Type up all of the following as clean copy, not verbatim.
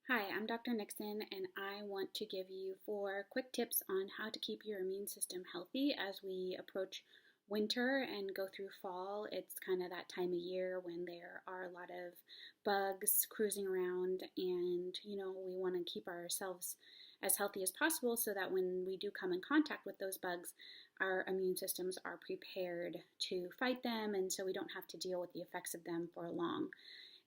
Hi, I'm Dr. Nixon, and I want to give you 4 quick tips on how to keep your immune system healthy as we approach winter and go through fall. It's kind of that time of year when there are a lot of bugs cruising around, and we want to keep ourselves as healthy as possible so that when we do come in contact with those bugs, our immune systems are prepared to fight them, and so we don't have to deal with the effects of them for long.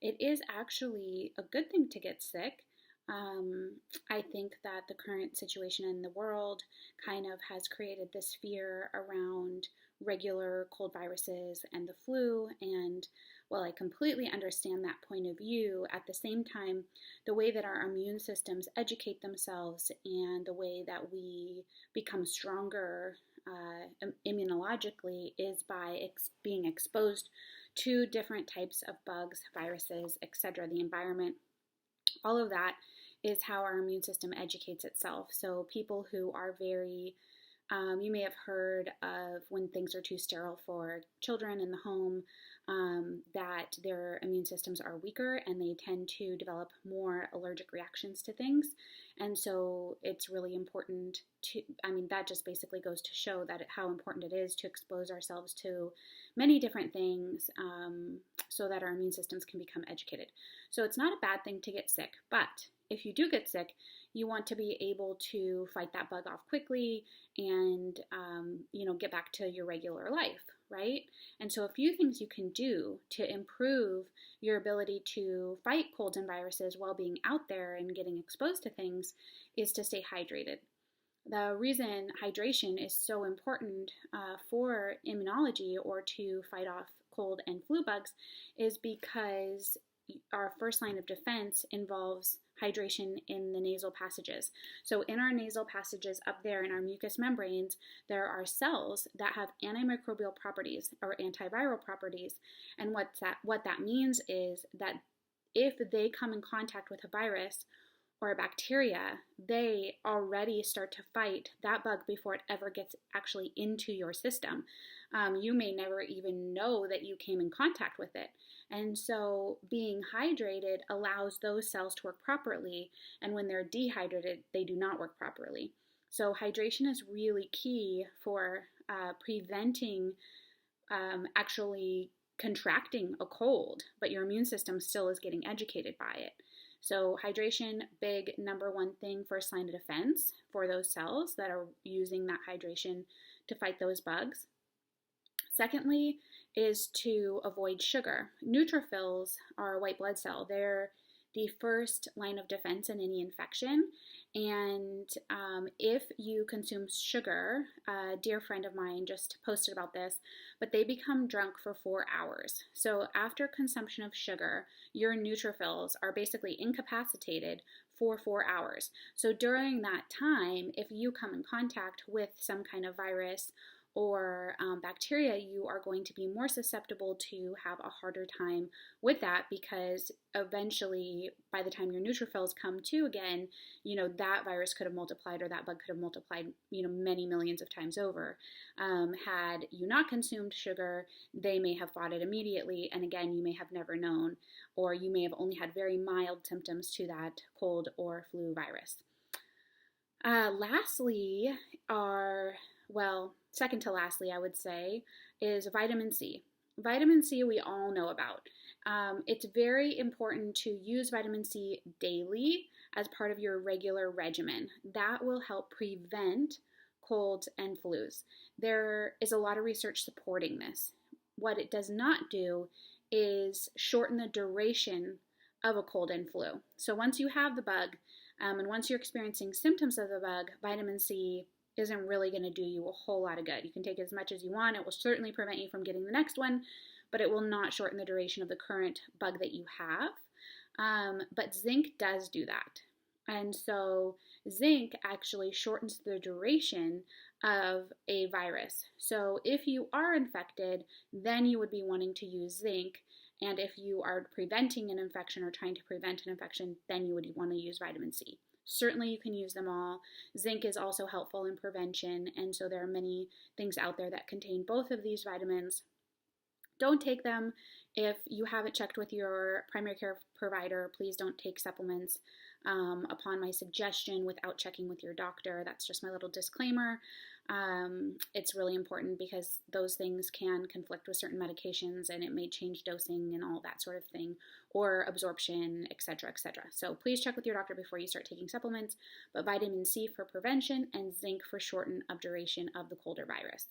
It is actually a good thing to get sick. Um, I think that the current situation in the world kind of has created this fear around regular cold viruses and the flu. And while I completely understand that point of view, at the same time, the way that our immune systems educate themselves and the way that we become stronger immunologically is by being exposed to different types of bugs, viruses, etc., the environment. All of that is how our immune system educates itself. So, people who are you may have heard of when things are too sterile for children in the home, that their immune systems are weaker and they tend to develop more allergic reactions to things. And so it's really important that just basically goes to show that how important it is to expose ourselves to many different things so that our immune systems can become educated. So it's not a bad thing to get sick, but if you do get sick, you want to be able to fight that bug off quickly and get back to your regular life, right? And so a few things you can do to improve your ability to fight colds and viruses while being out there and getting exposed to things is to stay hydrated. The reason hydration is so important for immunology or to fight off cold and flu bugs is because our first line of defense involves hydration in the nasal passages. So in our nasal passages up there in our mucous membranes, there are cells that have antimicrobial properties or antiviral properties. And what that means is that if they come in contact with a virus or a bacteria, they already start to fight that bug before it ever gets actually into your system. You may never even know that you came in contact with it. And so being hydrated allows those cells to work properly. And when they're dehydrated, they do not work properly. So hydration is really key for preventing actually contracting a cold, but your immune system still is getting educated by it. So hydration, big number one thing, first line of defense for those cells that are using that hydration to fight those bugs. Secondly is to avoid sugar. Neutrophils are a white blood cell. They're the first line of defense in any infection. And if you consume sugar, a dear friend of mine just posted about this, but they become drunk for 4 hours. So after consumption of sugar, your neutrophils are basically incapacitated for 4 hours. So during that time, if you come in contact with some kind of virus or bacteria, you are going to be more susceptible to have a harder time with that, because eventually by the time your neutrophils come to again, that virus could have multiplied or that bug could have multiplied, many millions of times over. Had you not consumed sugar, they may have fought it immediately, and again, you may have never known, or you may have only had very mild symptoms to that cold or flu virus. Lastly second to lastly, I would say, is vitamin C. Vitamin C we all know about. It's very important to use vitamin C daily as part of your regular regimen. That will help prevent colds and flus. There is a lot of research supporting this. What it does not do is shorten the duration of a cold and flu. So once you have the bug, and once you're experiencing symptoms of the bug, vitamin C isn't really going to do you a whole lot of good. You can take as much as you want. It will certainly prevent you from getting the next one, but it will not shorten the duration of the current bug that you have. But zinc does do that. And so zinc actually shortens the duration of a virus. So if you are infected, then you would be wanting to use zinc. And if you are preventing an infection or trying to prevent an infection, then you would want to use vitamin C. Certainly you can use them all. Zinc is also helpful in prevention, and so there are many things out there that contain both of these vitamins. Don't take them If you haven't checked with your primary care provider, please don't take supplements upon my suggestion without checking with your doctor. That's just my little disclaimer. It's really important because those things can conflict with certain medications and it may change dosing and all that sort of thing, or absorption, etc., etc. So please check with your doctor before you start taking supplements, but vitamin C for prevention and zinc for shorten of duration of the colder virus.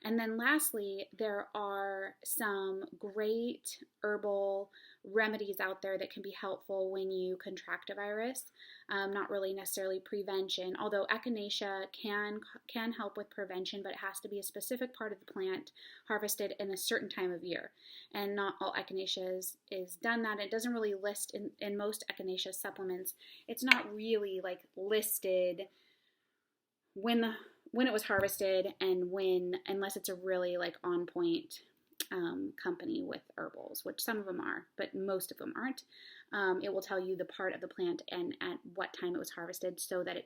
And then lastly, there are some great herbal remedies out there that can be helpful when you contract a virus. Not really necessarily prevention, although echinacea can help with prevention, but it has to be a specific part of the plant harvested in a certain time of year. And not all echinacea is done that. It doesn't really list in most echinacea supplements. It's not really like listed when it was harvested and when, unless it's a really like on point company with herbals, which some of them are, but most of them aren't. It will tell you the part of the plant and at what time it was harvested so that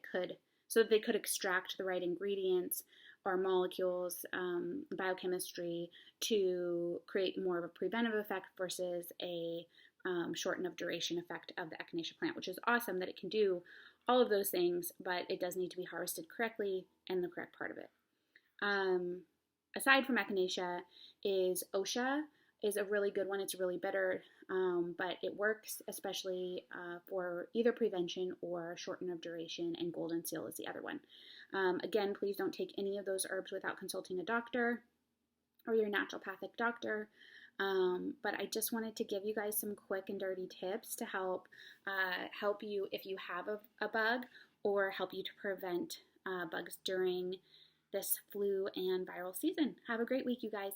they could extract the right ingredients or molecules, biochemistry to create more of a preventive effect versus a shorten of duration effect of the echinacea plant, which is awesome that it can do all of those things, but it does need to be harvested correctly and the correct part of it. Aside from echinacea is Osha is a really good one. It's really bitter, but it works especially for either prevention or shorten of duration, and golden seal is the other one. Again, please don't take any of those herbs without consulting a doctor or your naturopathic doctor. But I just wanted to give you guys some quick and dirty tips to help you if you have a bug, or help you to prevent bugs during this flu and viral season. Have a great week, you guys.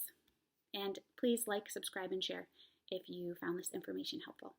And please like, subscribe, and share if you found this information helpful.